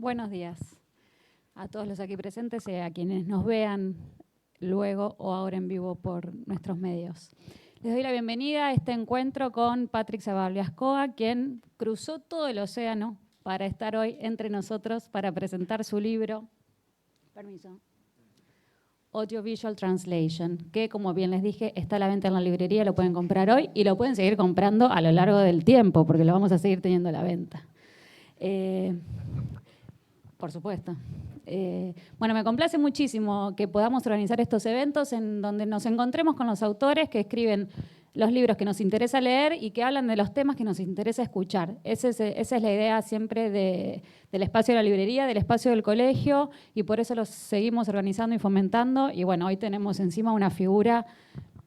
Buenos días a todos los aquí presentes y a quienes nos vean luego o ahora en vivo por nuestros medios. Les doy la bienvenida a este encuentro con Patrick Zaballiascoa, quien cruzó todo el océano para estar hoy entre nosotros para presentar su libro, Audiovisual Translation, que, como bien les dije, está a la venta en la librería, lo pueden comprar hoy y lo pueden seguir comprando a lo largo del tiempo, porque lo vamos a seguir teniendo a la venta. Por supuesto. Bueno, me complace muchísimo que podamos organizar estos eventos en donde nos encontremos con los autores que escriben los libros que nos interesa leer y que hablan de los temas que nos interesa escuchar. Esa es la idea siempre del espacio de la librería, del espacio del colegio, y por eso los seguimos organizando y fomentando. Y bueno, hoy tenemos encima una figura,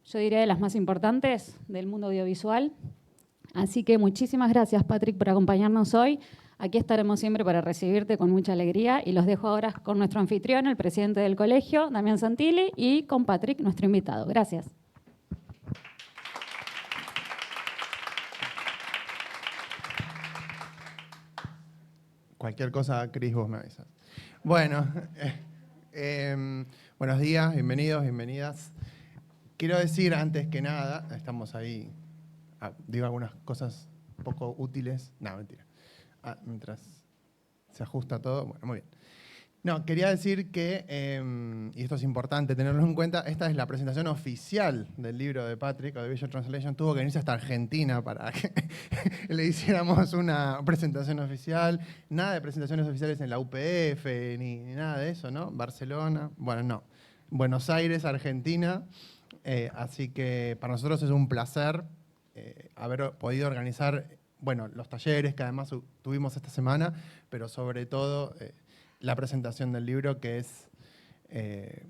yo diría, de las más importantes del mundo audiovisual. Así que muchísimas gracias, Patrick, por acompañarnos hoy. Aquí estaremos siempre para recibirte con mucha alegría y los dejo ahora con nuestro anfitrión, el presidente del colegio, Damián Santilli, y con Patrick, nuestro invitado. Gracias. Cualquier cosa, Cris, vos me avisas. Bueno, buenos días, bienvenidos, bienvenidas. Quiero decir antes que nada, estamos ahí, digo algunas cosas poco útiles. No, mentira. Mientras se ajusta todo, bueno, muy bien. No, quería decir que, y esto es importante tenerlo en cuenta, esta es la presentación oficial del libro de Patrick, Audiovisual Translation. Tuvo que venirse hasta Argentina para que le hiciéramos una presentación oficial. Nada de presentaciones oficiales en la UPF, ni nada de eso, ¿no? Barcelona, bueno, no. Buenos Aires, Argentina. Así que para nosotros es un placer haber podido organizar, bueno, los talleres que además tuvimos esta semana, pero sobre todo la presentación del libro, que es,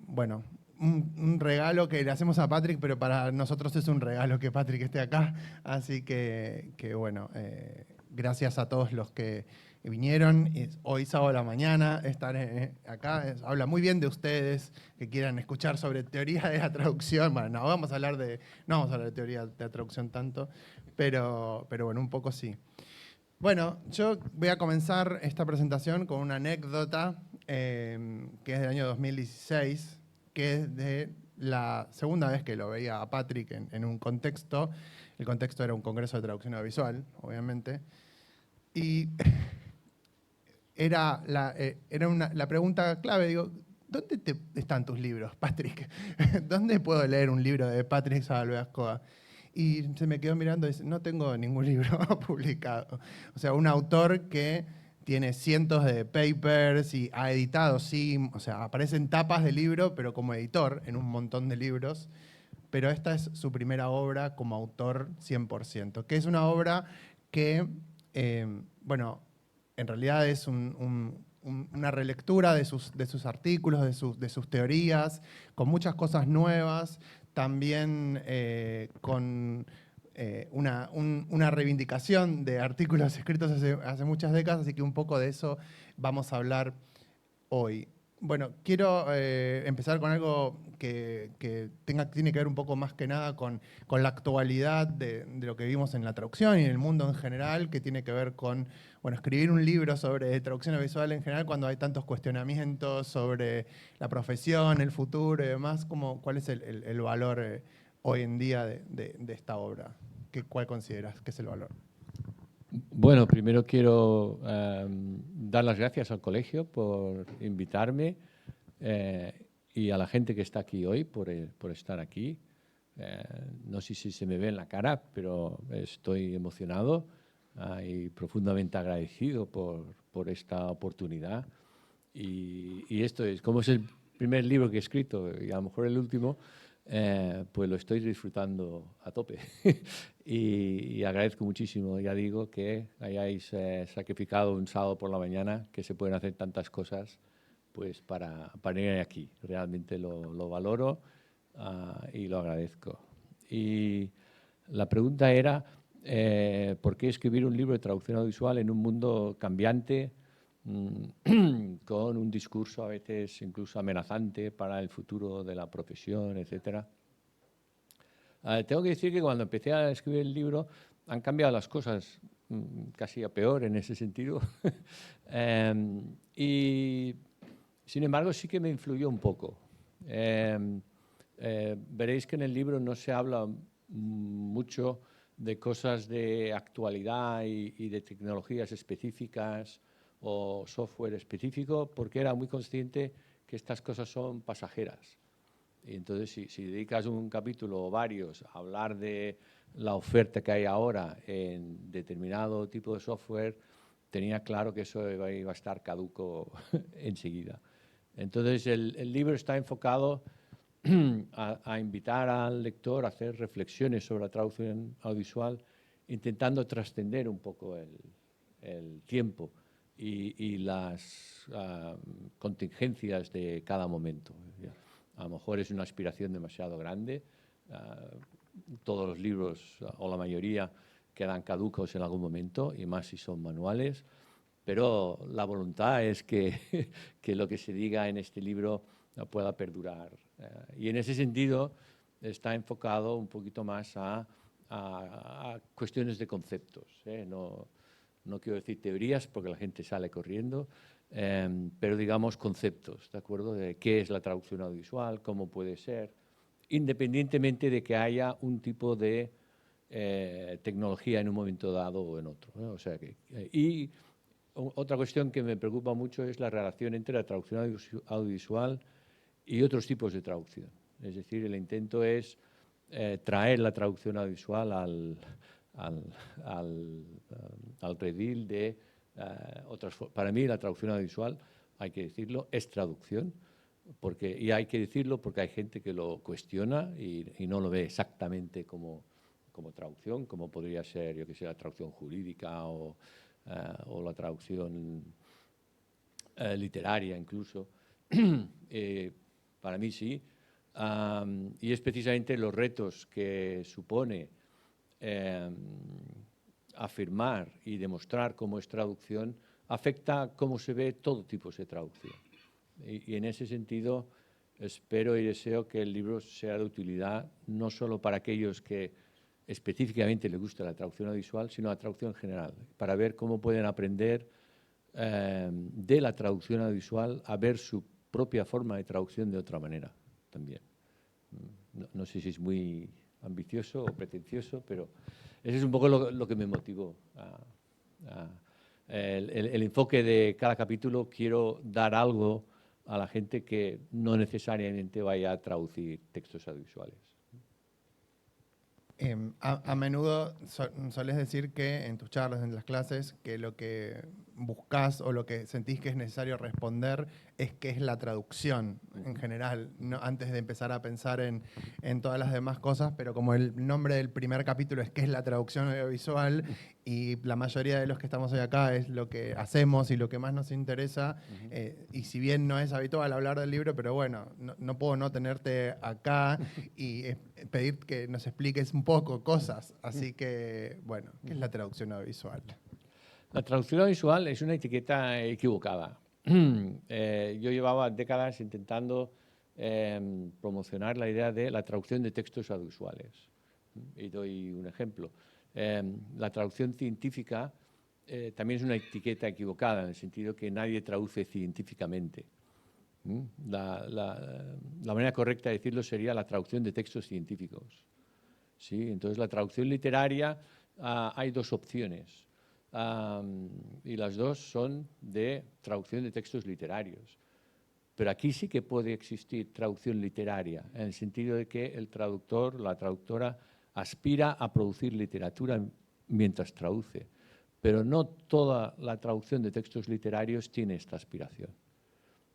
bueno, un regalo que le hacemos a Patrick, pero para nosotros es un regalo que Patrick esté acá. Así que bueno, gracias a todos los que vinieron. Hoy sábado a la mañana estar acá. Habla muy bien de ustedes que quieran escuchar sobre teoría de la traducción. Bueno, no vamos a hablar de teoría de la traducción tanto, pero bueno, un poco sí. Bueno, yo voy a comenzar esta presentación con una anécdota que es del año 2016, que es de la segunda vez que lo veía a Patrick en un contexto. El contexto era un congreso de traducción audiovisual, obviamente. Y era la pregunta clave, digo, ¿dónde están tus libros, Patrick? ¿Dónde puedo leer un libro de Patrick Zaballiascoa? Y se me quedó mirando y dice, no tengo ningún libro publicado. O sea, un autor que tiene cientos de papers y ha editado, sí, o sea, aparecen tapas de libro, pero como editor en un montón de libros. Pero esta es su primera obra como autor 100%, que es una obra que, bueno, en realidad es una relectura de sus artículos, de sus teorías, con muchas cosas nuevas, también con una reivindicación de artículos escritos hace muchas décadas, así que un poco de eso vamos a hablar hoy. Bueno, quiero empezar con algo que tiene que ver un poco más que nada con la actualidad de lo que vivimos en la traducción y en el mundo en general, que tiene que ver con, bueno, escribir un libro sobre traducción audiovisual en general cuando hay tantos cuestionamientos sobre la profesión, el futuro y demás. ¿Cuál es el valor hoy en día de esta obra? ¿Cuál consideras que es el valor? Bueno, primero quiero dar las gracias al colegio por invitarme y a la gente que está aquí hoy por estar aquí. No sé si se me ve en la cara, pero estoy emocionado y profundamente agradecido por esta oportunidad. Y esto es, como es el primer libro que he escrito y a lo mejor el último, pues lo estoy disfrutando a tope. y agradezco muchísimo, ya digo, que hayáis sacrificado un sábado por la mañana, que se pueden hacer tantas cosas pues para ir aquí. Realmente lo valoro y lo agradezco. Y la pregunta era, ¿por qué escribir un libro de traducción audiovisual en un mundo cambiante, con un discurso a veces incluso amenazante para el futuro de la profesión, etcétera? Tengo que decir que cuando empecé a escribir el libro han cambiado las cosas casi a peor en ese sentido. Y sin embargo sí que me influyó un poco. Veréis que en el libro no se habla mucho de cosas de actualidad y de tecnologías específicas o software específico, porque era muy consciente que estas cosas son pasajeras. Y entonces, si dedicas un capítulo o varios a hablar de la oferta que hay ahora en determinado tipo de software, tenía claro que eso iba a estar caduco enseguida. Entonces, el libro está enfocado a invitar al lector a hacer reflexiones sobre la traducción audiovisual, intentando trascender un poco el tiempo y las contingencias de cada momento. A lo mejor es una aspiración demasiado grande. Todos los libros, o la mayoría, quedan caducos en algún momento, y más si son manuales. Pero la voluntad es que, que lo que se diga en este libro pueda perdurar. Y en ese sentido está enfocado un poquito más a cuestiones de conceptos. No quiero decir teorías porque la gente sale corriendo, pero digamos conceptos, ¿de acuerdo? De qué es la traducción audiovisual, cómo puede ser, independientemente de que haya un tipo de tecnología en un momento dado o en otro, ¿no? O sea y otra cuestión que me preocupa mucho es la relación entre la traducción audiovisual y otros tipos de traducción. Es decir, el intento es traer la traducción audiovisual al redil de otras formas. Para mí la traducción audiovisual, hay que decirlo, es traducción, y hay que decirlo porque hay gente que lo cuestiona y no lo ve exactamente como traducción, como podría ser, yo que sé, la traducción jurídica o la traducción literaria incluso. Para mí sí. Y es precisamente los retos que supone afirmar y demostrar cómo es traducción, afecta cómo se ve todo tipo de traducción. Y en ese sentido espero y deseo que el libro sea de utilidad no solo para aquellos que específicamente les gusta la traducción audiovisual, sino la traducción en general, para ver cómo pueden aprender de la traducción audiovisual a ver su propia forma de traducción de otra manera también. No sé si es muy ambicioso o pretencioso, pero ese es un poco lo que me motivó. El enfoque de cada capítulo, quiero dar algo a la gente que no necesariamente vaya a traducir textos audiovisuales. A menudo solés decir que en tus charlas, en las clases, que lo que buscas o lo que sentís que es necesario responder es qué es la traducción en general, no, antes de empezar a pensar en todas las demás cosas, pero como el nombre del primer capítulo es qué es la traducción audiovisual y la mayoría de los que estamos hoy acá es lo que hacemos y lo que más nos interesa, y si bien no es habitual hablar del libro, pero bueno, no puedo no tenerte acá y pedir que nos expliques un poco cosas, así que bueno, ¿qué es la traducción audiovisual? La traducción audiovisual es una etiqueta equivocada. Yo llevaba décadas intentando promocionar la idea de la traducción de textos audiovisuales. Y doy un ejemplo. La traducción científica también es una etiqueta equivocada, en el sentido que nadie traduce científicamente. La manera correcta de decirlo sería la traducción de textos científicos. ¿Sí? Entonces, la traducción literaria, hay dos opciones. Y las dos son de traducción de textos literarios. Pero aquí sí que puede existir traducción literaria, en el sentido de que el traductor, la traductora, aspira a producir literatura mientras traduce. Pero no toda la traducción de textos literarios tiene esta aspiración.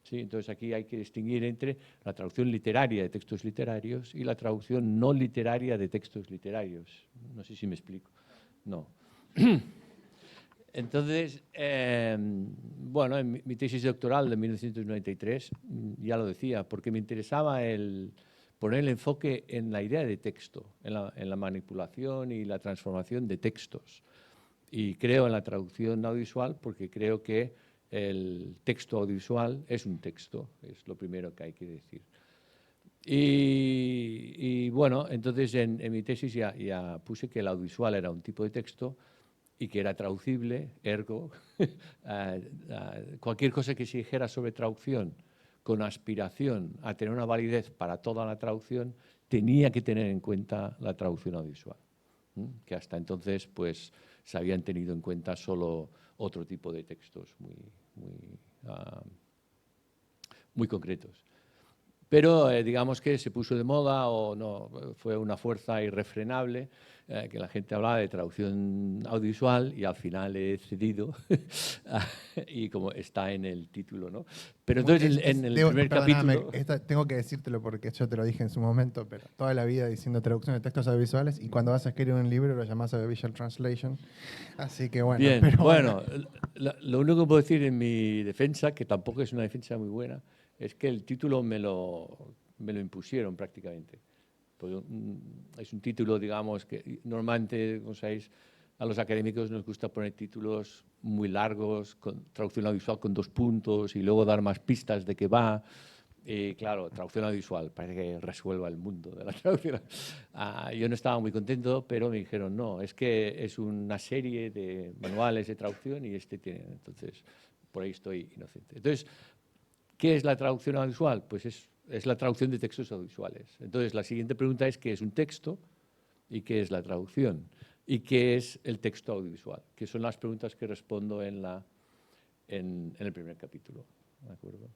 ¿Sí? Entonces aquí hay que distinguir entre la traducción literaria de textos literarios y la traducción no literaria de textos literarios. No sé si me explico. No. Entonces, bueno, en mi tesis doctoral de 1993 ya lo decía, porque me interesaba poner el enfoque en la idea de texto, en la manipulación y la transformación de textos. Y creo en la traducción audiovisual porque creo que el texto audiovisual es un texto, es lo primero que hay que decir. Y bueno, entonces en mi tesis ya puse que el audiovisual era un tipo de texto y que era traducible, ergo, cualquier cosa que se dijera sobre traducción con aspiración a tener una validez para toda la traducción, tenía que tener en cuenta la traducción audiovisual, que hasta entonces pues, se habían tenido en cuenta solo otro tipo de textos muy concretos. Pero digamos que se puso de moda o no, fue una fuerza irrefrenable, que la gente hablaba de traducción audiovisual y al final he cedido y como está en el título, ¿no? Pero entonces en el primer capítulo... Tengo que decírtelo porque yo te lo dije en su momento, pero toda la vida diciendo traducción de textos audiovisuales y cuando vas a escribir un libro lo llamás Audiovisual Translation. Así que bueno. Bien, pero bueno, lo único que puedo decir en mi defensa, que tampoco es una defensa muy buena, es que el título me lo impusieron prácticamente. Porque, es un título, digamos, que normalmente, como sabéis, a los académicos nos gusta poner títulos muy largos, con traducción audiovisual con 2 puntos y luego dar más pistas de qué va. Y claro, traducción audiovisual, parece que resuelva el mundo de la traducción. Yo no estaba muy contento, pero me dijeron, no, es que es una serie de manuales de traducción y este tiene. Entonces, por ahí estoy inocente. Entonces, ¿qué es la traducción audiovisual? Pues es la traducción de textos audiovisuales. Entonces, la siguiente pregunta es, ¿qué es un texto? ¿Y qué es la traducción? ¿Y qué es el texto audiovisual? Que son las preguntas que respondo en el primer capítulo. ¿De acuerdo?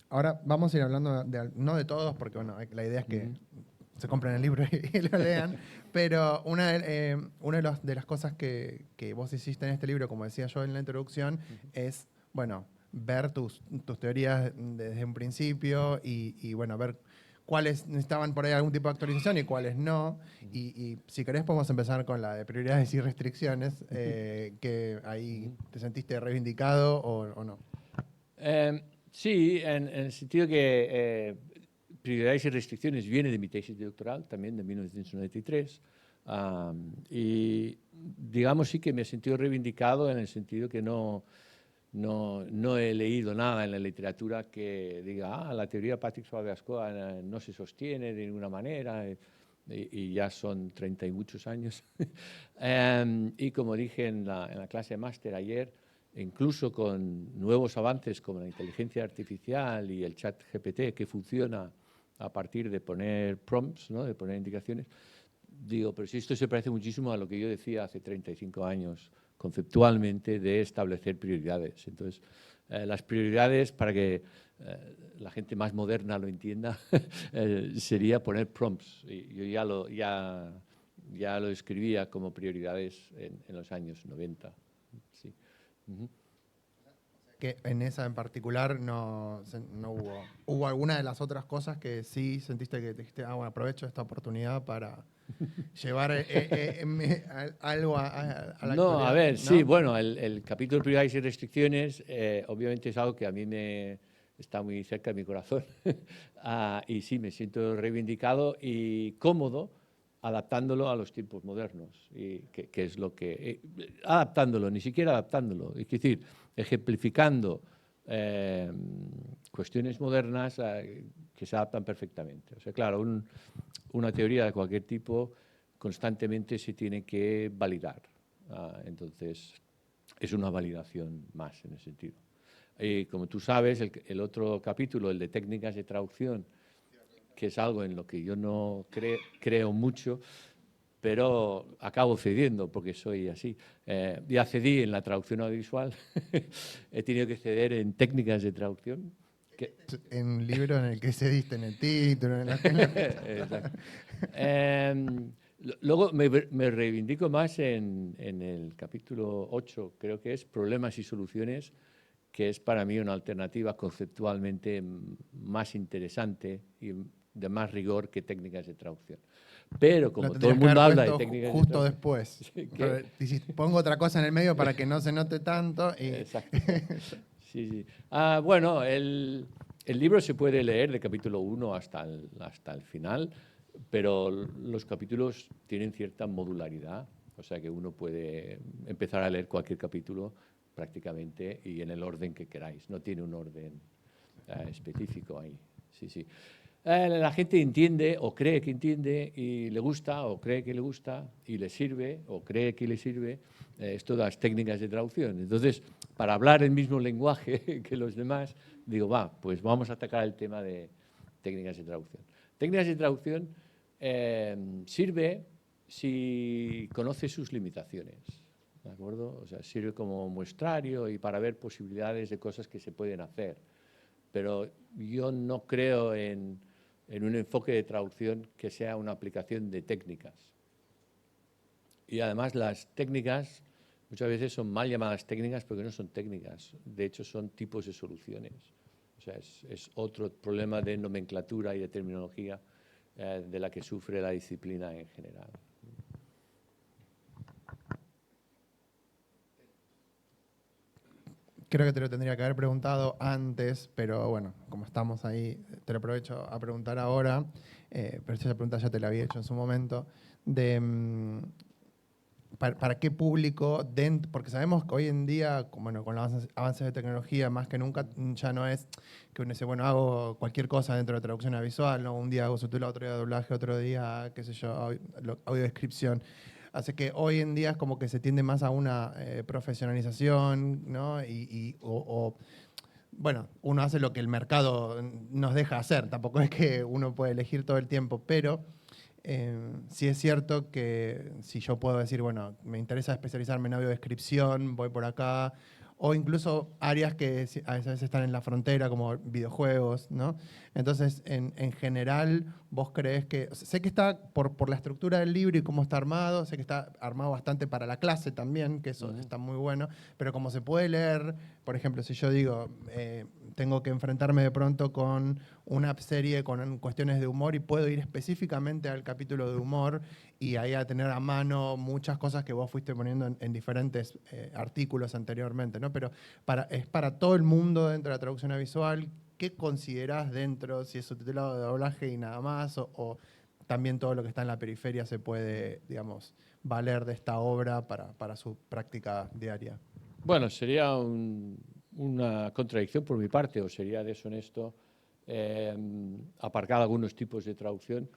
Ahora vamos a ir hablando, no de todos, porque bueno, la idea es que se compren el libro y lo lean, pero una de las cosas que vos hiciste en este libro, como decía yo en la introducción, es, bueno, ver tus teorías desde un principio y bueno, ver cuáles necesitaban por ahí algún tipo de actualización y cuáles no. Y si querés podemos empezar con la de prioridades y restricciones, que ahí te sentiste reivindicado o no. Sí, en el sentido que prioridades y restricciones viene de mi tesis doctoral, también de 1993, y digamos sí que me he sentido reivindicado en el sentido que no he leído nada en la literatura que diga, la teoría de Patrick Suave-Ascoa no se sostiene de ninguna manera, y ya son 30 y muchos años. Y como dije en la clase de máster ayer, incluso con nuevos avances como la inteligencia artificial y el chat GPT que funciona a partir de poner prompts, ¿no? De poner indicaciones, digo, pero si esto se parece muchísimo a lo que yo decía hace 35 años conceptualmente de establecer prioridades. Entonces, las prioridades, para que la gente más moderna lo entienda, sería poner prompts. Y yo ya lo escribía como prioridades en los años 90. Sí. Que en esa en particular no hubo alguna de las otras cosas que sí sentiste que dijiste, bueno, aprovecho esta oportunidad para llevar algo a la actualidad. No, a ver, ¿no? sí, bueno, el capítulo de prioridades y restricciones obviamente es algo que a mí está muy cerca de mi corazón. Y sí, me siento reivindicado y cómodo adaptándolo a los tiempos modernos, y que es lo que... adaptándolo, ni siquiera adaptándolo, es decir, ejemplificando cuestiones modernas que se adaptan perfectamente. O sea, claro, una teoría de cualquier tipo constantemente se tiene que validar. Entonces, es una validación más en ese sentido. Y como tú sabes, el otro capítulo, el de técnicas de traducción, que es algo en lo que yo no creo mucho, pero acabo cediendo porque soy así. Ya cedí en la traducción audiovisual, he tenido que ceder en técnicas de traducción. En un libro en el que cediste en el título. Exacto. Luego me reivindico más en el capítulo 8, creo que es Problemas y Soluciones, que es para mí una alternativa conceptualmente más interesante y de más rigor que técnicas de traducción. Pero como todo el mundo habla de técnicas justo de después. después. Pongo otra cosa en el medio para que no se note tanto. Exacto. Sí, sí. Bueno, el libro se puede leer de capítulo 1 hasta el final, pero los capítulos tienen cierta modularidad, o sea que uno puede empezar a leer cualquier capítulo prácticamente y en el orden que queráis. No tiene un orden específico ahí. Sí, sí. La gente entiende o cree que entiende y le gusta o cree que le gusta y le sirve o cree que le sirve. Esto de las técnicas de traducción. Entonces, para hablar el mismo lenguaje que los demás, digo, pues vamos a atacar el tema de técnicas de traducción. Técnicas de traducción sirve si conoce sus limitaciones, ¿de acuerdo? O sea, sirve como muestrario y para ver posibilidades de cosas que se pueden hacer. Pero yo no creo en un enfoque de traducción que sea una aplicación de técnicas. Y además las técnicas muchas veces son mal llamadas técnicas porque no son técnicas, de hecho son tipos de soluciones. O sea, es otro problema de nomenclatura y de terminología de la que sufre la disciplina en general. Creo que te lo tendría que haber preguntado antes, pero bueno, como estamos ahí, te lo aprovecho a preguntar ahora, pero esta pregunta ya te la había hecho en su momento, de para qué público, porque sabemos que hoy en día, bueno, con los avances de tecnología, más que nunca, ya no es que uno dice, bueno, hago cualquier cosa dentro de traducción visual, ¿no? Un día hago subtítulo, otro día doblaje, otro día, qué sé yo, audiodescripción. Así que hoy en día es como que se tiende más a una profesionalización, ¿no? Bueno, uno hace lo que el mercado nos deja hacer, tampoco es que uno puede elegir todo el tiempo, pero sí es cierto que si yo puedo decir, bueno, me interesa especializarme en audiodescripción, voy por acá, o incluso áreas que a veces están en la frontera, como videojuegos, ¿no? Entonces, en general, vos crees que, sé que está por la estructura del libro y cómo está armado, sé que está armado bastante para la clase también, que eso está muy bueno, pero como se puede leer, por ejemplo, si yo digo, tengo que enfrentarme de pronto con una serie con cuestiones de humor y puedo ir específicamente al capítulo de humor y ahí a tener a mano muchas cosas que vos fuiste poniendo en diferentes artículos anteriormente, ¿no? Pero es para todo el mundo dentro de la traducción audiovisual. ¿Qué considerás dentro, si es subtitulado de doblaje y nada más, o también todo lo que está en la periferia se puede, digamos, valer de esta obra para su práctica diaria? Bueno, sería una contradicción por mi parte, o sería deshonesto aparcar algunos tipos de traducción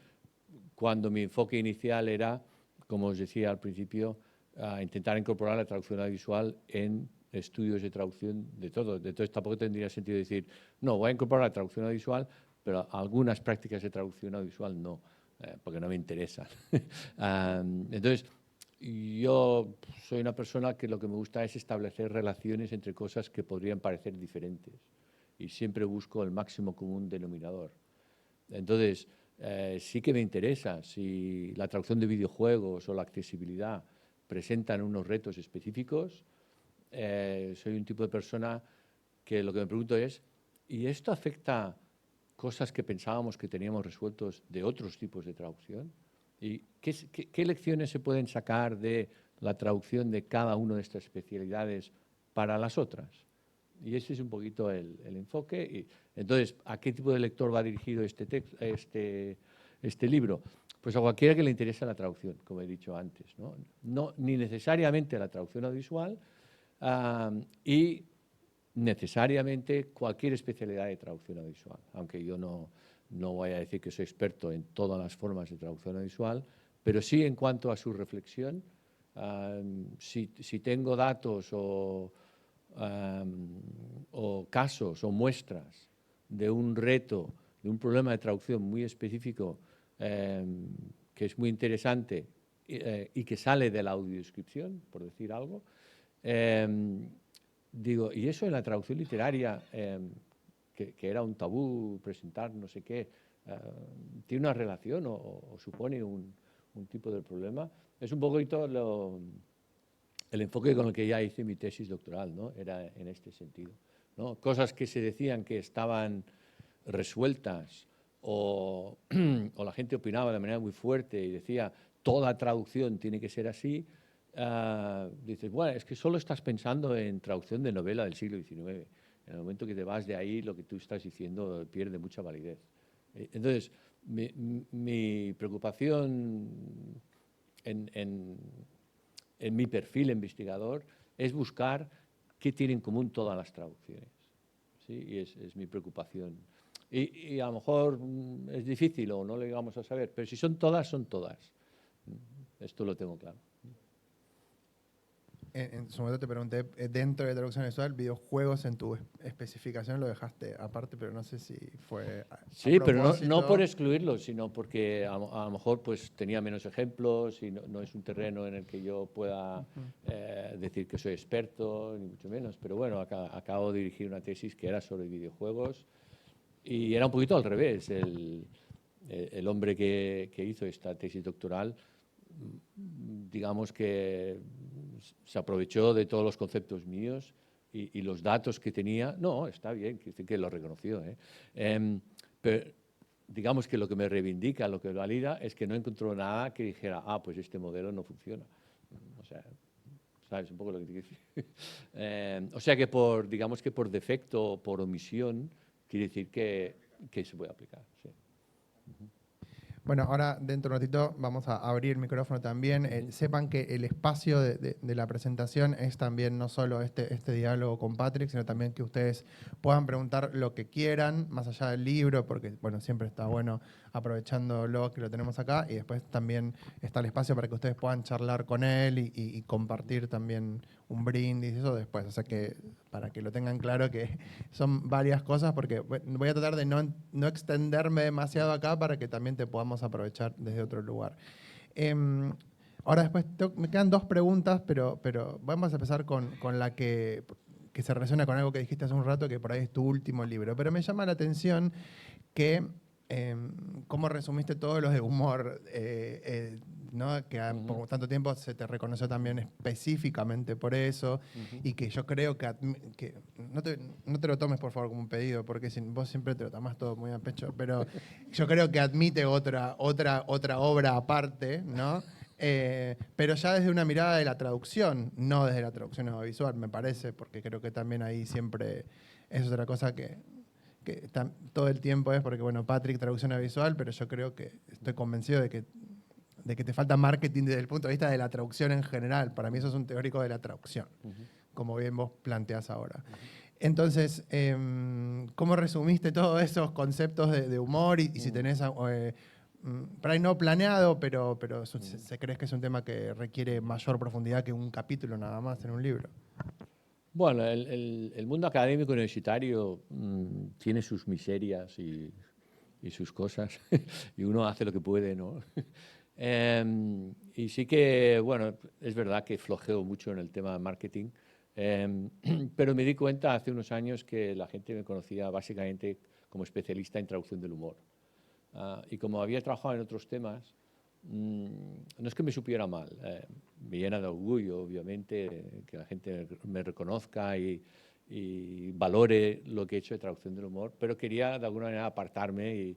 cuando mi enfoque inicial era, como os decía al principio, intentar incorporar la traducción audiovisual en estudios de traducción de todo. Entonces tampoco tendría sentido decir, no, voy a incorporar la traducción audiovisual, pero algunas prácticas de traducción audiovisual no, porque no me interesan. Entonces, yo soy una persona que lo que me gusta es establecer relaciones entre cosas que podrían parecer diferentes y siempre busco el máximo común denominador. Entonces, sí que me interesa si la traducción de videojuegos o la accesibilidad presentan unos retos específicos. Soy un tipo de persona que lo que me pregunto es, ¿y esto afecta cosas que pensábamos que teníamos resueltos de otros tipos de traducción? ¿Y qué lecciones se pueden sacar de la traducción de cada una de estas especialidades para las otras? Y ese es un poquito el enfoque. Y, entonces, ¿a qué tipo de lector va dirigido este libro? Pues a cualquiera que le interese la traducción, como he dicho antes, ¿no? Ni necesariamente la traducción audiovisual y necesariamente cualquier especialidad de traducción audiovisual, aunque yo no voy a decir que soy experto en todas las formas de traducción audiovisual, pero sí en cuanto a su reflexión, si tengo datos o casos o muestras de un reto, de un problema de traducción muy específico que es muy interesante y que sale de la audiodescripción, por decir algo, digo, y eso en la traducción literaria, que era un tabú presentar no sé qué, ¿tiene una relación o supone un tipo de problema? Es un poquito el enfoque con el que ya hice mi tesis doctoral, ¿no? Era en este sentido, ¿no? Cosas que se decían que estaban resueltas o la gente opinaba de manera muy fuerte y decía toda traducción tiene que ser así, dices, bueno, es que solo estás pensando en traducción de novela del siglo XIX. En el momento que te vas de ahí, lo que tú estás diciendo pierde mucha validez. Entonces, mi preocupación en mi perfil investigador es buscar qué tienen en común todas las traducciones. ¿Sí? Y es mi preocupación. Y a lo mejor es difícil o no lo llegamos a saber, pero si son todas, son todas. Esto lo tengo claro. En su momento te pregunté, dentro de traducción visual, videojuegos en tu especificación lo dejaste aparte, pero no sé si fue Sí, pero no propósito. por excluirlo, sino porque a lo mejor pues, tenía menos ejemplos y no es un terreno en el que yo pueda decir que soy experto, ni mucho menos. Pero bueno, acabo de dirigir una tesis que era sobre videojuegos y era un poquito al revés. El hombre que hizo esta tesis doctoral, digamos que se aprovechó de todos los conceptos míos y los datos que tenía. No, está bien, que lo reconoció. Pero digamos que lo que me reivindica, lo que valida, es que no encontró nada que dijera, pues este modelo no funciona. O sea, ¿sabes un poco lo que te quiero decir? O sea que digamos que por defecto o por omisión, quiere decir que se puede aplicar. Sí. Bueno, ahora dentro de un ratito vamos a abrir el micrófono también. Sepan que el espacio de la presentación es también no solo este diálogo con Patrick, sino también que ustedes puedan preguntar lo que quieran, más allá del libro, porque bueno, siempre está bueno aprovechándolo que lo tenemos acá, y después también está el espacio para que ustedes puedan charlar con él y compartir también un brindis y eso después. O sea que para que lo tengan claro que son varias cosas, porque voy a tratar de no extenderme demasiado acá para que también te podamos aprovechar desde otro lugar. Ahora después me quedan dos preguntas, pero vamos a empezar con la que se relaciona con algo que dijiste hace un rato, que por ahí es tu último libro. Pero me llama la atención que cómo resumiste todos los de humor, ¿no? Que por tanto tiempo se te reconoció también específicamente por eso, y que yo creo que no te lo tomes por favor como un pedido, porque vos siempre te lo tomás todo muy a pecho, pero yo creo que admite otra obra aparte, ¿no? Pero ya desde una mirada de la traducción, no desde la traducción audiovisual, me parece, porque creo que también ahí siempre es otra cosa que todo el tiempo es, porque bueno, Patrick traducción audiovisual, pero yo creo que estoy convencido de que te falta marketing desde el punto de vista de la traducción en general. Para mí eso es un teórico de la traducción, como bien vos planteás ahora. Entonces, ¿cómo resumiste todos esos conceptos de humor y si tenés, por ahí no planeado, pero se crees que es un tema que requiere mayor profundidad que un capítulo nada más en un libro? Bueno, el mundo académico universitario tiene sus miserias y sus cosas, y uno hace lo que puede, ¿no? Y sí que, bueno, es verdad que flojeo mucho en el tema de marketing, pero me di cuenta hace unos años que la gente me conocía básicamente como especialista en traducción del humor. Y como había trabajado en otros temas, no es que me supiera mal, me llena de orgullo, obviamente, que la gente me reconozca y valore lo que he hecho de traducción del humor, pero quería de alguna manera apartarme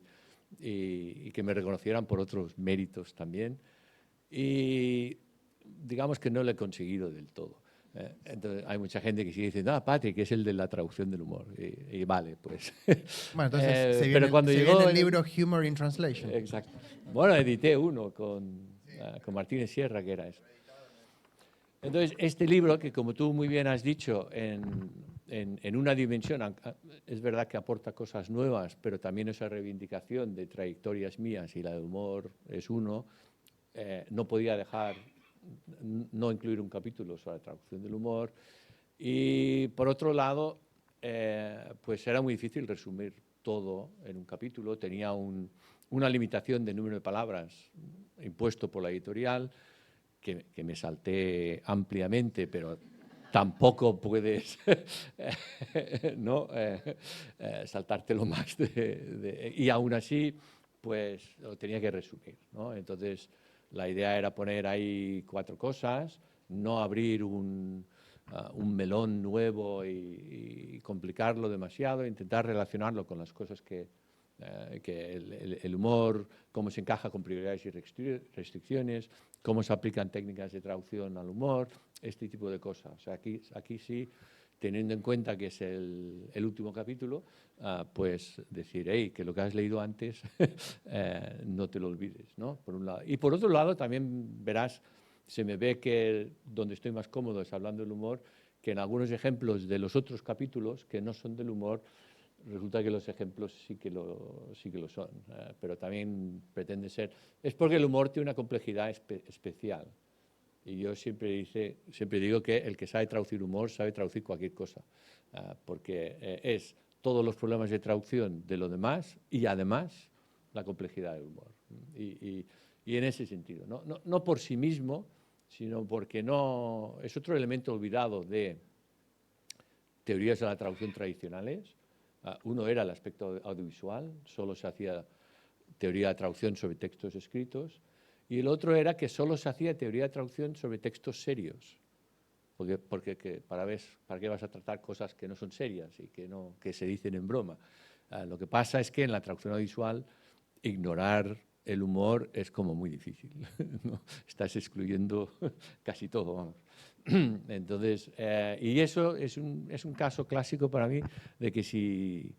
y que me reconocieran por otros méritos también. Y digamos que no lo he conseguido del todo. Entonces, hay mucha gente que sigue diciendo, Patrick, que es el de la traducción del humor. Y vale, pues. Bueno, entonces se pero cuando viene llegó el libro Humor in Translation. Exacto. Bueno, edité uno con Martínez Sierra, que era eso. Entonces, este libro, que como tú muy bien has dicho, en una dimensión, es verdad que aporta cosas nuevas, pero también esa reivindicación de trayectorias mías, y la de humor es uno, no podía dejar no incluir un capítulo sobre la traducción del humor. Y por otro lado, pues era muy difícil resumir todo en un capítulo. Tenía una limitación de número de palabras impuesto por la editorial, que me salté ampliamente, pero tampoco puedes ¿no? Saltártelo más. Y aún así, pues lo tenía que resumir, ¿no? Entonces, la idea era poner ahí 4 cosas, no abrir un melón nuevo y complicarlo demasiado, intentar relacionarlo con las cosas que el humor, cómo se encaja con prioridades y restricciones, cómo se aplican técnicas de traducción al humor, este tipo de cosas. O sea, aquí sí, teniendo en cuenta que es el último capítulo, pues decir, hey, que lo que has leído antes no te lo olvides, ¿no? Por un lado. Y por otro lado, también verás, se me ve que donde estoy más cómodo es hablando del humor, que en algunos ejemplos de los otros capítulos, que no son del humor, resulta que los ejemplos sí que lo son, pero también pretende ser. Es porque el humor tiene una complejidad especial. Y yo siempre digo que el que sabe traducir humor sabe traducir cualquier cosa, porque es todos los problemas de traducción de lo demás y además la complejidad del humor. Y en ese sentido, no por sí mismo, sino porque no es otro elemento olvidado de teorías de la traducción tradicionales. Uno era el aspecto audiovisual, solo se hacía teoría de traducción sobre textos escritos, y el otro era que solo se hacía teoría de traducción sobre textos serios, porque ¿para qué vas a tratar cosas que no son serias y que se dicen en broma? Lo que pasa es que en la traducción audiovisual ignorar el humor es como muy difícil, ¿no? Estás excluyendo casi todo, vamos. Entonces, y eso es un caso clásico para mí de que si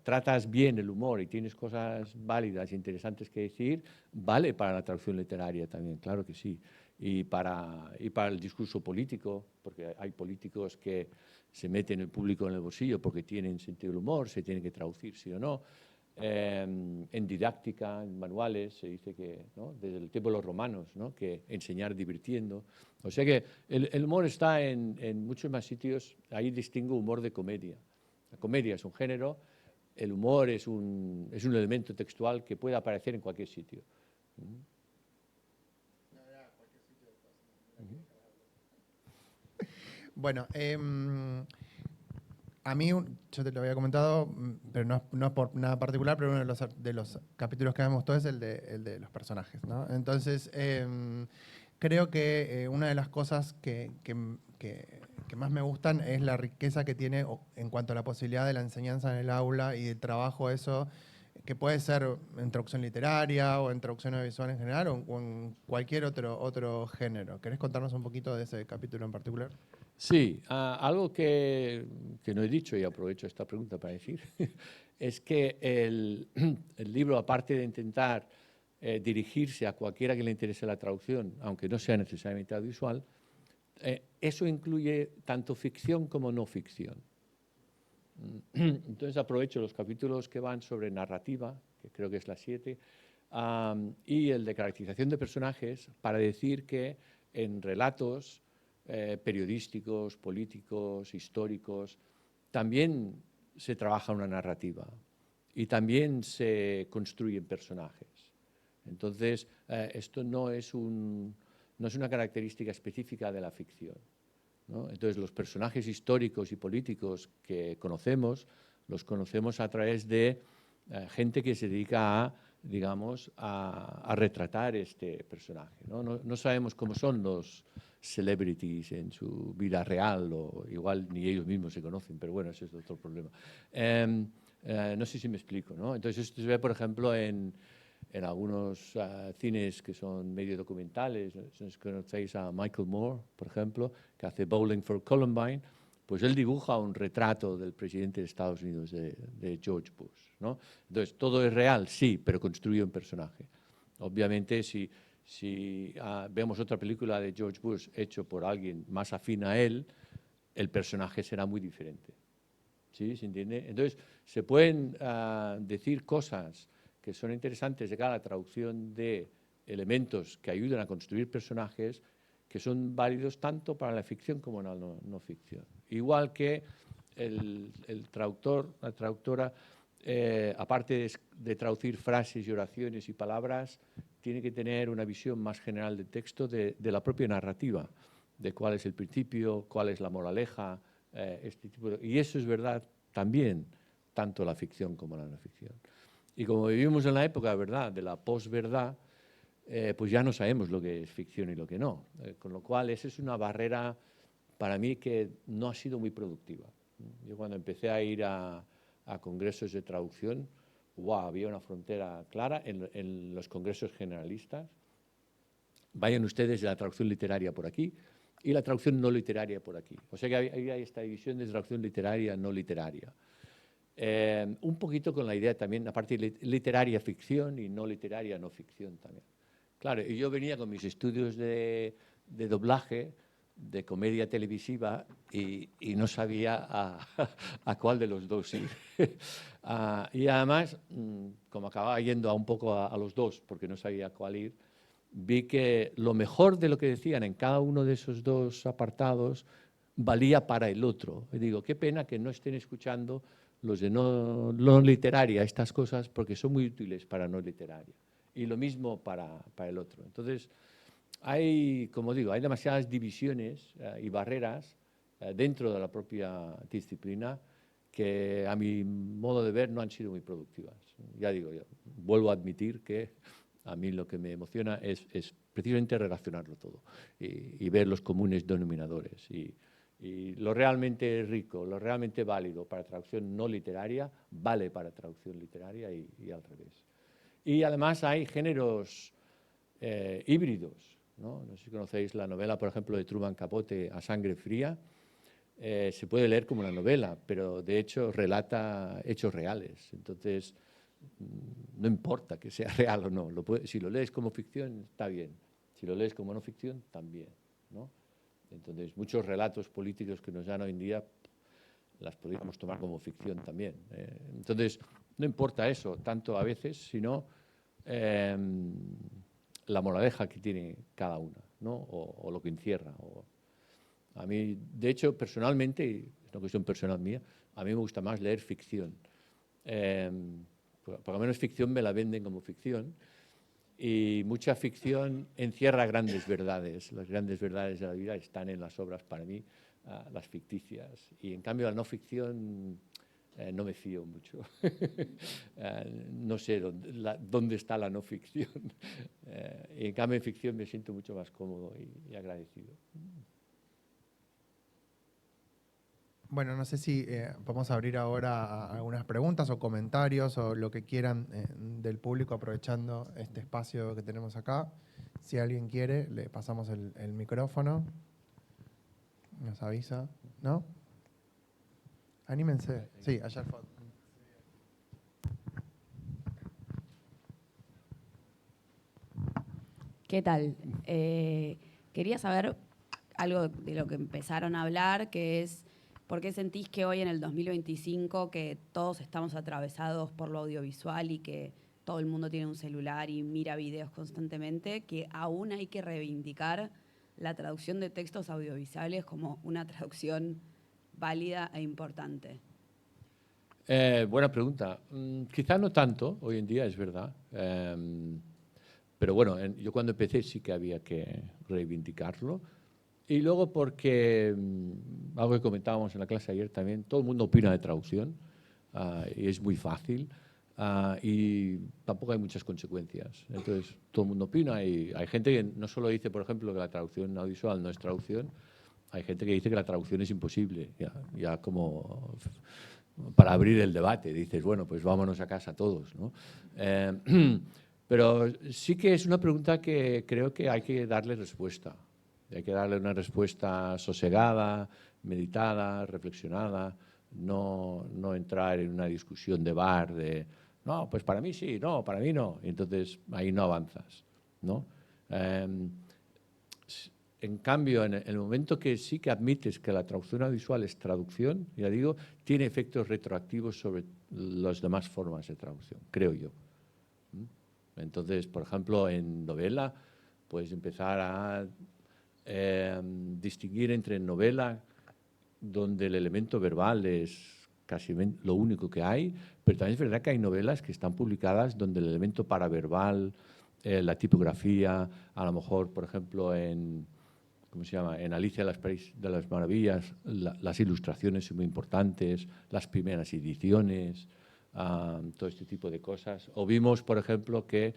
tratas bien el humor y tienes cosas válidas e interesantes que decir, vale para la traducción literaria también, claro que sí. Y para el discurso político, porque hay políticos que se meten el público en el bolsillo porque tienen sentido del humor, se tienen que traducir sí o no. En didáctica, en manuales, se dice que, ¿no?, desde el tiempo de los romanos, ¿no?, que enseñar divirtiendo. O sea que el humor está en muchos más sitios. Ahí distingo humor de comedia. La comedia es un género, el humor es un elemento textual que puede aparecer en cualquier sitio. Bueno, a mí, yo te lo había comentado, pero no es por nada particular, pero uno de los capítulos que me gustó es el de los personajes, ¿no? Entonces, creo que una de las cosas que más me gustan es la riqueza que tiene en cuanto a la posibilidad de la enseñanza en el aula y del trabajo eso, que puede ser en traducción literaria o en traducción audiovisual en general o en cualquier otro género. ¿Querés contarnos un poquito de ese capítulo en particular? Sí, algo que no he dicho y aprovecho esta pregunta para decir, es que el libro, aparte de intentar dirigirse a cualquiera que le interese la traducción, aunque no sea necesariamente audiovisual, eso incluye tanto ficción como no ficción. Entonces aprovecho los capítulos que van sobre narrativa, que creo que es la 7, y el de caracterización de personajes para decir que en relatos periodísticos, políticos, históricos, también se trabaja una narrativa y también se construyen personajes. Entonces, esto no es una característica específica de la ficción, ¿no? Entonces, los personajes históricos y políticos que conocemos, los conocemos a través de gente que se dedica a, digamos, a retratar este personaje, ¿no? No sabemos cómo son los celebrities en su vida real, o igual ni ellos mismos se conocen, pero bueno, ese es otro problema. No sé si me explico, ¿no? Entonces, esto se ve, por ejemplo, en algunos cines que son medio documentales. Si conocéis a Michael Moore, por ejemplo, que hace Bowling for Columbine, pues él dibuja un retrato del presidente de Estados Unidos, de George Bush, ¿no? Entonces, ¿todo es real? Sí, pero construye un personaje. Obviamente, si vemos otra película de George Bush hecho por alguien más afín a él, el personaje será muy diferente. ¿Sí? ¿Se entiende? Entonces, se pueden decir cosas que son interesantes de cara a la traducción de elementos que ayudan a construir personajes que son válidos tanto para la ficción como la no ficción. Igual que el traductor, la traductora, aparte de traducir frases y oraciones y palabras, tiene que tener una visión más general del texto de la propia narrativa, de cuál es el principio, cuál es la moraleja, este tipo y eso es verdad también, tanto la ficción como la no ficción. Y como vivimos en la época, ¿verdad?, de la posverdad, pues ya no sabemos lo que es ficción y lo que no. Con lo cual, esa es una barrera para mí que no ha sido muy productiva. Yo cuando empecé a ir a congresos de traducción, había una frontera clara en los congresos generalistas. Vayan ustedes de la traducción literaria por aquí y la traducción no literaria por aquí. O sea que había esta división de traducción literaria no literaria. Un poquito con la idea también, aparte de literaria ficción y no literaria no ficción también. Claro, y yo venía con mis estudios de doblaje, de comedia televisiva y no sabía a cuál de los dos ir. Y además, como acababa yendo un poco a los dos, porque no sabía a cuál ir, vi que lo mejor de lo que decían en cada uno de esos dos apartados valía para el otro. Y digo, qué pena que no estén escuchando los de no literaria estas cosas, porque son muy útiles para no literaria. Y lo mismo para el otro. Entonces, hay, como digo, hay demasiadas divisiones y barreras dentro de la propia disciplina que a mi modo de ver no han sido muy productivas. Ya digo, yo vuelvo a admitir que a mí lo que me emociona es precisamente relacionarlo todo y ver los comunes denominadores. Y lo realmente rico, lo realmente válido para traducción no literaria, vale para traducción literaria y al revés. Y además hay géneros híbridos, ¿no? No sé si conocéis la novela, por ejemplo, de Truman Capote, A Sangre Fría. Se puede leer como una novela, pero de hecho relata hechos reales. Entonces, no importa que sea real o no. Si lo lees como ficción, está bien. Si lo lees como no ficción, también, ¿no? Entonces, muchos relatos políticos que nos dan hoy en día las podríamos tomar como ficción también. Entonces, no importa eso tanto a veces, sino la moraleja que tiene cada una, ¿no? O lo que encierra. A mí, de hecho, personalmente, y es una cuestión personal mía, a mí me gusta más leer ficción. Por lo menos ficción me la venden como ficción, y mucha ficción encierra grandes verdades. Las grandes verdades de la vida están en las obras, para mí, las ficticias. Y en cambio la no ficción no me fío mucho. No sé dónde está la no ficción. Y en cambio en ficción me siento mucho más cómodo y agradecido. Bueno, no sé si vamos a abrir ahora a algunas preguntas o comentarios o lo que quieran del público, aprovechando este espacio que tenemos acá. Si alguien quiere, le pasamos el micrófono. Nos avisa, ¿no? Anímense. Sí, allá al fondo. ¿Qué tal? Quería saber algo de lo que empezaron a hablar, que es por qué sentís que hoy en el 2025, que todos estamos atravesados por lo audiovisual y que todo el mundo tiene un celular y mira videos constantemente, que aún hay que reivindicar la traducción de textos audiovisuales como una traducción válida e importante. Buena pregunta. Quizá no tanto hoy en día, es verdad. Pero bueno, yo cuando empecé sí que había que reivindicarlo. Y luego porque, algo que comentábamos en la clase ayer también, todo el mundo opina de traducción y es muy fácil y tampoco hay muchas consecuencias. Entonces, todo el mundo opina y hay gente que no solo dice, por ejemplo, que la traducción audiovisual no es traducción, hay gente que dice que la traducción es imposible, ya como para abrir el debate. Dices, bueno, pues vámonos a casa todos, ¿no? Pero sí que es una pregunta que creo que hay que darle respuesta. Hay que darle una respuesta sosegada, meditada, reflexionada, no entrar en una discusión de bar de, no, pues para mí sí, no, para mí no. Y entonces ahí no avanzas, ¿no? En cambio, en el momento que sí que admites que la traducción audiovisual es traducción, ya digo, tiene efectos retroactivos sobre las demás formas de traducción, creo yo. Entonces, por ejemplo, en novela puedes empezar a distinguir entre novela, donde el elemento verbal es casi lo único que hay, pero también es verdad que hay novelas que están publicadas donde el elemento paraverbal, la tipografía, a lo mejor, por ejemplo, ¿cómo se llama? En Alicia de las Maravillas, las ilustraciones son muy importantes, las primeras ediciones, todo este tipo de cosas. O vimos, por ejemplo, que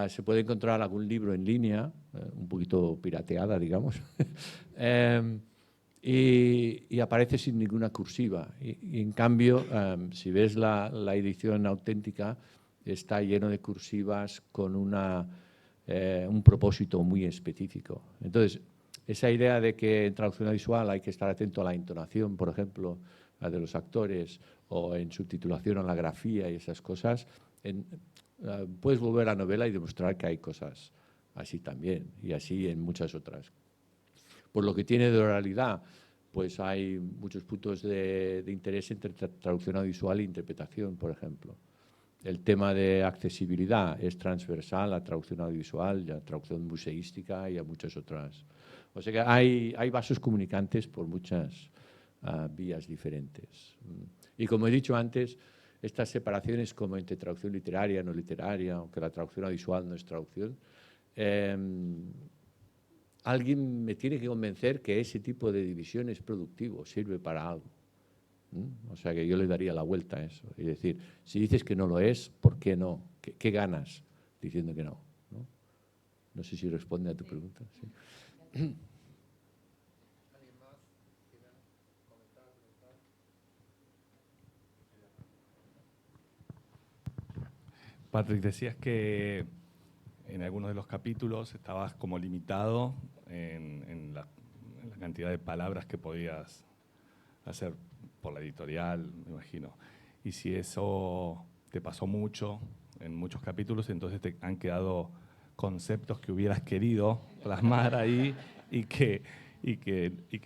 se puede encontrar algún libro en línea, un poquito pirateada, digamos, y aparece sin ninguna cursiva. Y en cambio, si ves la edición auténtica, está lleno de cursivas con un propósito muy específico. Entonces, esa idea de que en traducción visual hay que estar atento a la entonación, por ejemplo, de los actores, o en subtitulación a la grafía y esas cosas, puedes volver a la novela y demostrar que hay cosas así también, y así en muchas otras. Por lo que tiene de oralidad, pues hay muchos puntos de interés entre traducción audiovisual e interpretación, por ejemplo. El tema de accesibilidad es transversal a traducción audiovisual, a traducción museística y a muchas otras. O sea que hay vasos comunicantes por muchas vías diferentes. Y como he dicho antes, estas separaciones como entre traducción literaria, no literaria, aunque la traducción audiovisual no es traducción, alguien me tiene que convencer que ese tipo de división es productivo, sirve para algo. O sea que yo le daría la vuelta a eso. Y decir, si dices que no lo es, ¿por qué no? ¿Qué ganas diciendo que no? No sé si responde a tu pregunta. Sí. Patrick, decías que en algunos de los capítulos estabas como limitado en la cantidad de palabras que podías hacer por la editorial, me imagino. Y si eso te pasó mucho en muchos capítulos, entonces te han quedado conceptos que hubieras querido plasmar ahí y que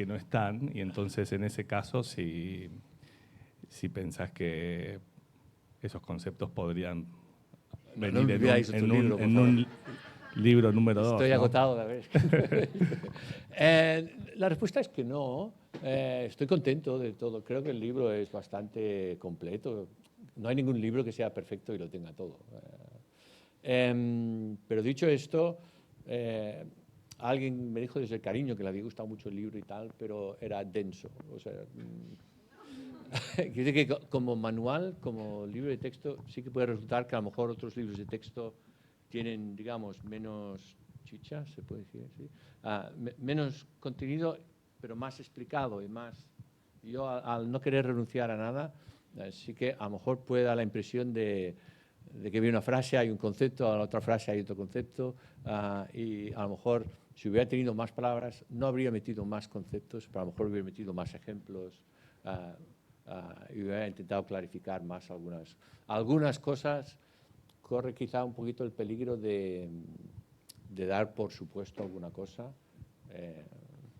no están. Y entonces, en ese caso, si pensás que esos conceptos podrían venir en un libro número 2. Estoy ¿no? agotado de haber la respuesta es que no. Estoy contento de todo. Creo que el libro es bastante completo. No hay ningún libro que sea perfecto y lo tenga todo. Pero dicho esto, alguien me dijo desde el cariño que le había gustado mucho el libro y tal, pero era denso. O sea, quiere decir que como manual, como libro de texto, sí que puede resultar que a lo mejor otros libros de texto tienen, digamos, menos chicha, se puede decir así, menos contenido, pero más explicado y más. Yo, al no querer renunciar a nada, sí que a lo mejor puede dar la impresión de que viene una frase, hay un concepto, a la otra frase hay otro concepto, y a lo mejor si hubiera tenido más palabras, no habría metido más conceptos, pero a lo mejor hubiera metido más ejemplos, y hubiera intentado clarificar más algunas cosas. Corre quizá un poquito el peligro de dar por supuesto alguna cosa,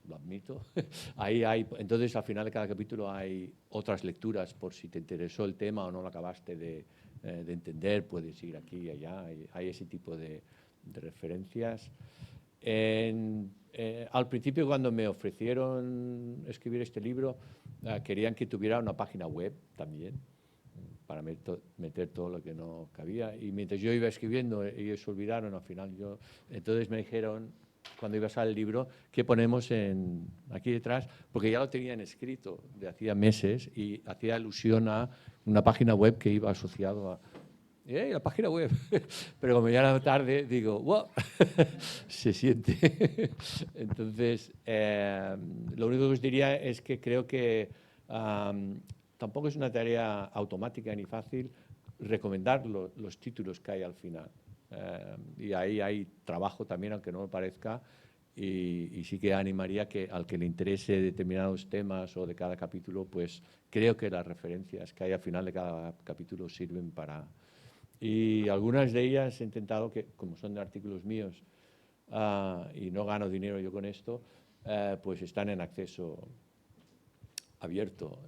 lo admito. Entonces, al final de cada capítulo hay otras lecturas por si te interesó el tema o no lo acabaste de entender, puedes ir aquí y allá, hay ese tipo de referencias. Al principio, cuando me ofrecieron escribir este libro, querían que tuviera una página web también, para meter todo lo que no cabía. Y mientras yo iba escribiendo, ellos se olvidaron, al final entonces me dijeron, cuando iba a salir el libro, ¿qué ponemos aquí detrás? Porque ya lo tenían escrito de hacía meses y hacía alusión a una página web que iba asociado a... la página web. Pero como ya era tarde, digo, wow, se siente. Entonces, lo único que os diría es que creo que tampoco es una tarea automática ni fácil recomendar los títulos que hay al final. Y ahí hay trabajo también, aunque no me parezca, y sí que animaría que al que le interese determinados temas o de cada capítulo, pues creo que las referencias que hay al final de cada capítulo sirven para... Y algunas de ellas he intentado que, como son de artículos míos y no gano dinero yo con esto, pues están en acceso abierto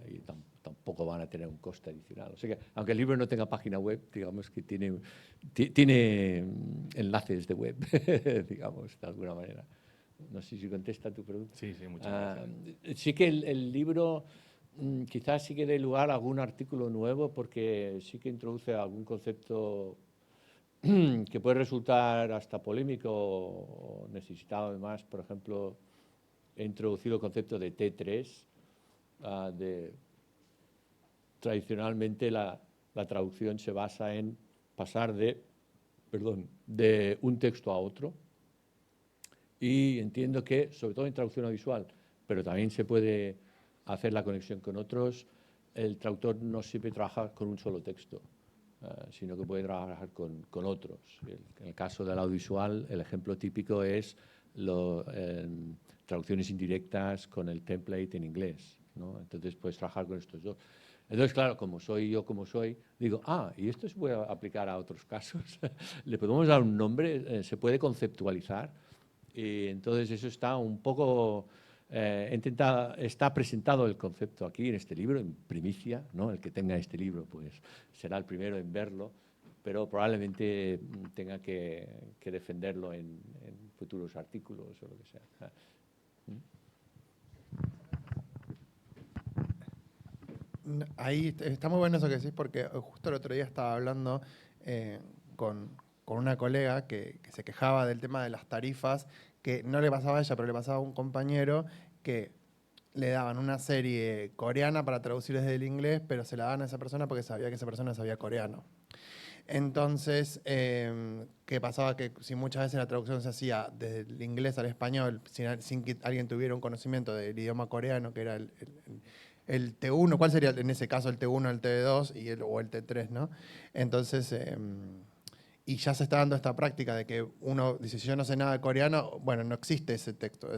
y tampoco van a tener un coste adicional. O sea que, aunque el libro no tenga página web, digamos que tiene enlaces de web, digamos, de alguna manera. No sé si contesta tu pregunta. Sí, muchas gracias. Sí que el libro quizás sí que dé lugar a algún artículo nuevo, porque sí que introduce algún concepto que puede resultar hasta polémico o necesitado además. Por ejemplo, he introducido el concepto de T3, tradicionalmente la traducción se basa en pasar de un texto a otro, y entiendo que, sobre todo en traducción audiovisual, pero también se puede hacer la conexión con otros, el traductor no siempre trabaja con un solo texto, sino que puede trabajar con otros. En el caso del audiovisual, el ejemplo típico es traducciones indirectas con el template en inglés, ¿no? Entonces puedes trabajar con estos dos. Entonces, claro, como soy, digo, y esto se puede aplicar a otros casos. Le podemos dar un nombre, se puede conceptualizar Y entonces eso está un poco... está presentado el concepto aquí en este libro, en primicia, ¿no? El que tenga este libro pues será el primero en verlo, pero probablemente tenga que defenderlo en futuros artículos o lo que sea. Ahí está muy bueno eso que decís, porque justo el otro día estaba hablando con una colega que se quejaba del tema de las tarifas, que no le pasaba a ella, pero le pasaba a un compañero que le daban una serie coreana para traducir desde el inglés, pero se la daban a esa persona porque sabía que esa persona sabía coreano. Entonces, ¿qué pasaba? Que si muchas veces la traducción se hacía desde el inglés al español, sin que alguien tuviera un conocimiento del idioma coreano, que era el T1, ¿cuál sería en ese caso el T1, el T2 o el T3, ¿no? Entonces, y ya se está dando esta práctica de que uno dice, si yo no sé nada de coreano, bueno, no existe ese texto,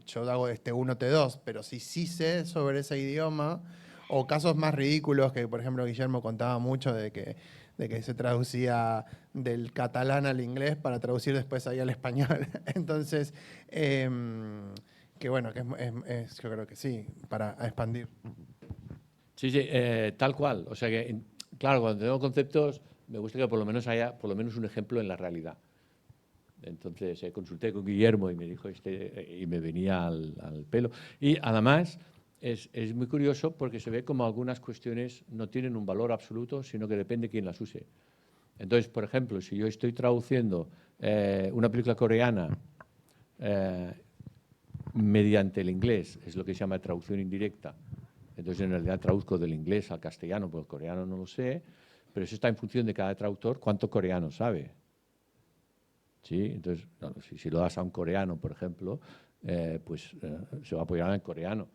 yo hago este T1, T2, pero si sí sé sobre ese idioma, o casos más ridículos que, por ejemplo, Guillermo contaba mucho de que se traducía del catalán al inglés para traducir después ahí al español. Entonces, que bueno, que yo creo que sí, para expandir. Sí, sí, tal cual. O sea que, claro, cuando tengo conceptos, me gusta que por lo menos haya por lo menos un ejemplo en la realidad. Entonces consulté con Guillermo y me dijo y me venía al pelo. Y además es muy curioso porque se ve como algunas cuestiones no tienen un valor absoluto, sino que depende quién las use. Entonces, por ejemplo, si yo estoy traduciendo una película coreana mediante el inglés, es lo que se llama traducción indirecta. Entonces, en realidad traduzco del inglés al castellano, porque el coreano no lo sé, pero eso está en función de cada traductor, cuánto coreano sabe. ¿Sí? Entonces, no, si lo das a un coreano, por ejemplo, se va a apoyar en coreano.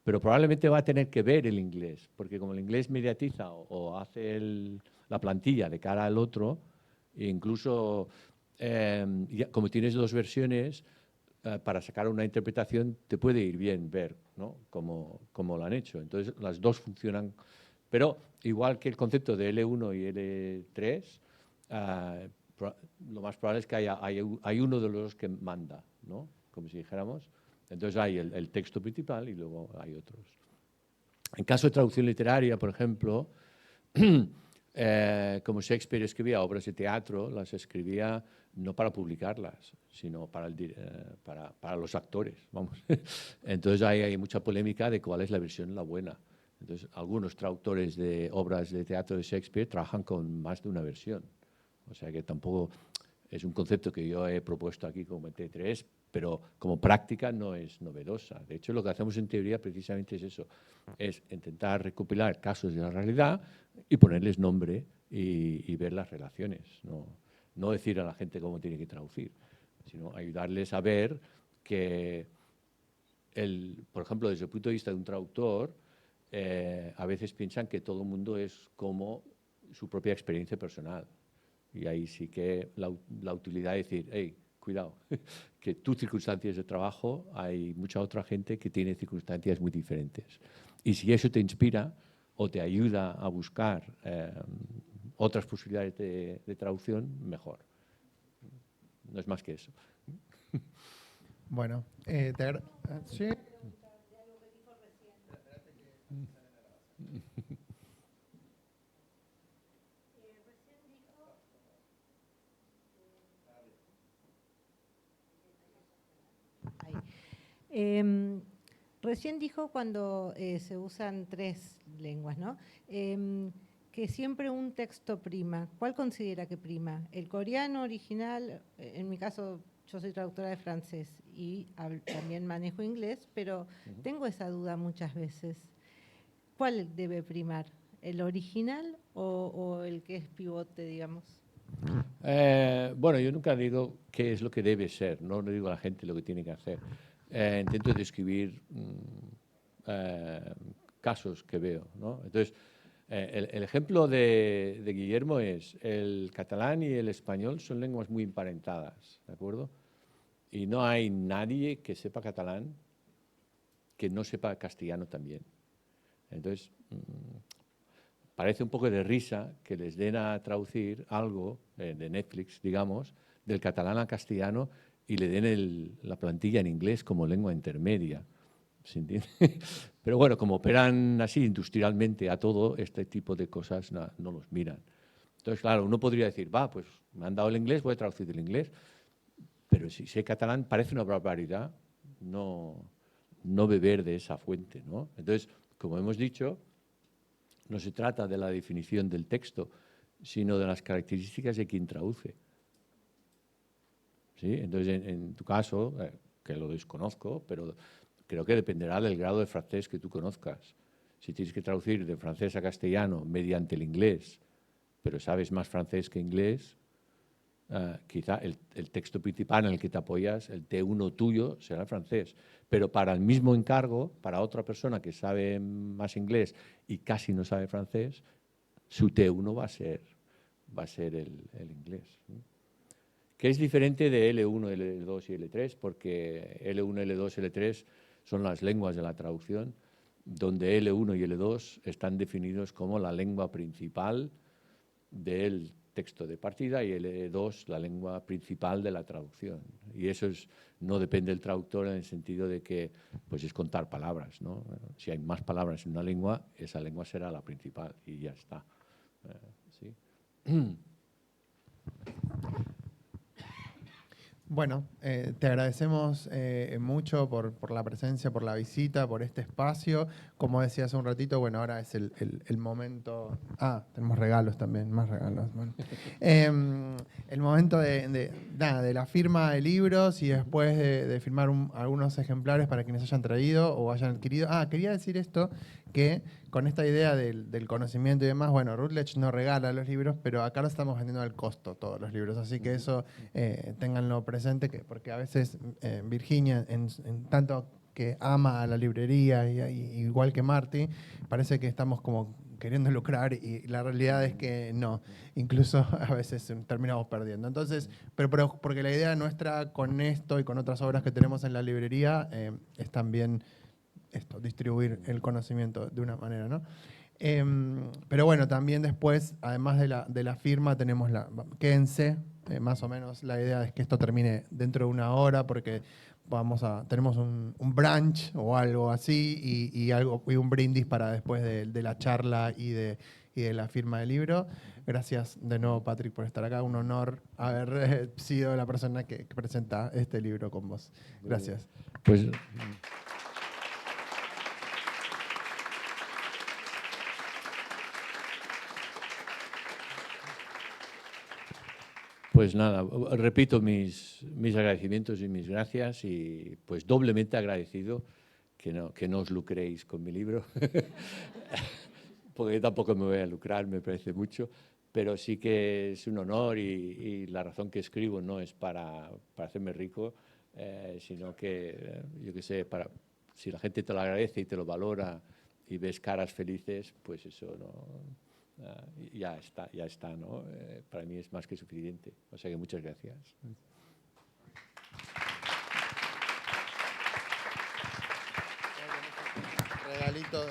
Pero probablemente va a tener que ver el inglés, porque como el inglés mediatiza o hace la plantilla de cara al otro, e incluso como tienes dos versiones, para sacar una interpretación te puede ir bien ver, ¿no? cómo lo han hecho. Entonces, las dos funcionan. Pero igual que el concepto de L1 y L3, lo más probable es que hay uno de los dos que manda, ¿no? Como si dijéramos. Entonces hay el texto principal y luego hay otros. En caso de traducción literaria, por ejemplo, como Shakespeare escribía obras de teatro, las escribía no para publicarlas, sino para los actores, vamos. Entonces hay mucha polémica de cuál es la versión la buena. Entonces, algunos traductores de obras de teatro de Shakespeare trabajan con más de una versión. O sea que tampoco es un concepto que yo he propuesto aquí como T3, pero como práctica no es novedosa. De hecho, lo que hacemos en teoría precisamente es eso, es intentar recopilar casos de la realidad y ponerles nombre y ver las relaciones. No decir a la gente cómo tiene que traducir, sino ayudarles a ver que, por ejemplo, desde el punto de vista de un traductor, a veces piensan que todo el mundo es como su propia experiencia personal. Y ahí sí que la utilidad de decir, hey, cuidado, que tus circunstancias de trabajo, hay mucha otra gente que tiene circunstancias muy diferentes. Y si eso te inspira o te ayuda a buscar otras posibilidades de traducción, mejor. No es más que eso. Bueno, ¿sí? Recién dijo cuando se usan tres lenguas, ¿no? Que siempre un texto prima. ¿Cuál considera que prima? ¿El coreano original? En mi caso, yo soy traductora de francés y también manejo inglés, pero tengo esa duda muchas veces. ¿Cuál debe primar? ¿El original o el que es pivote, digamos? Bueno, yo nunca digo qué es lo que debe ser, no le digo a la gente lo que tiene que hacer. Intento describir casos que veo, ¿no? Entonces, el ejemplo de Guillermo es el catalán y el español son lenguas muy emparentadas, ¿de acuerdo? Y no hay nadie que sepa catalán que no sepa castellano también. Entonces, parece un poco de risa que les den a traducir algo de Netflix, digamos, del catalán al castellano y le den la plantilla en inglés como lengua intermedia. ¿Se entiende? Pero bueno, como operan así industrialmente a todo, este tipo de cosas no los miran. Entonces, claro, uno podría decir, va, pues me han dado el inglés, voy a traducir del inglés. Pero si sé catalán, parece una barbaridad no beber de esa fuente, ¿no? Entonces, como hemos dicho, no se trata de la definición del texto, sino de las características de quien traduce. ¿Sí? Entonces, en tu caso, que lo desconozco, pero creo que dependerá del grado de francés que tú conozcas. Si tienes que traducir de francés a castellano mediante el inglés, pero sabes más francés que inglés, quizá el texto principal en el que te apoyas, el T1 tuyo, será el francés. Pero para el mismo encargo, para otra persona que sabe más inglés y casi no sabe francés, su T1 va a ser el inglés, ¿no? Que es diferente de L1, L2 y L3, porque L1, L2 y L3 son las lenguas de la traducción, donde L1 y L2 están definidos como la lengua principal del texto de partida y L2 la lengua principal de la traducción. Y eso no depende del traductor en el sentido de que pues es contar palabras, ¿no? Si hay más palabras en una lengua, esa lengua será la principal y ya está. ¿Sí? Bueno, te agradecemos mucho por la presencia, por la visita, por este espacio. Como decía hace un ratito, bueno, ahora es el momento... Ah, tenemos regalos también, más regalos. Bueno. El momento de la firma de libros y después de firmar algunos ejemplares para quienes hayan traído o hayan adquirido. Ah, quería decir esto, que con esta idea del conocimiento y demás, bueno, Routledge no regala los libros, pero acá lo estamos vendiendo al costo todos los libros, así que eso ténganlo presente, porque a veces Virginia, en tanto que ama a la librería, igual que Marty, parece que estamos como queriendo lucrar y la realidad es que no, incluso a veces terminamos perdiendo. Entonces, pero porque la idea nuestra con esto y con otras obras que tenemos en la librería es también esto, distribuir el conocimiento de una manera, ¿no? Pero bueno, también después, además de la firma, tenemos quédense, más o menos la idea es que esto termine dentro de una hora porque tenemos un brunch o algo así y un brindis para después de la charla y de la firma del libro. Gracias de nuevo, Patrick, por estar acá. Un honor haber sido la persona que presenta este libro con vos. Gracias. Pues nada, repito mis agradecimientos y mis gracias y pues doblemente agradecido que no os lucréis con mi libro, porque yo tampoco me voy a lucrar, me parece mucho, pero sí que es un honor y la razón que escribo no es para hacerme rico, sino que, yo qué sé, si la gente te lo agradece y te lo valora y ves caras felices, pues eso ya está, ¿no? Para mí es más que suficiente. O sea que muchas gracias. Regalito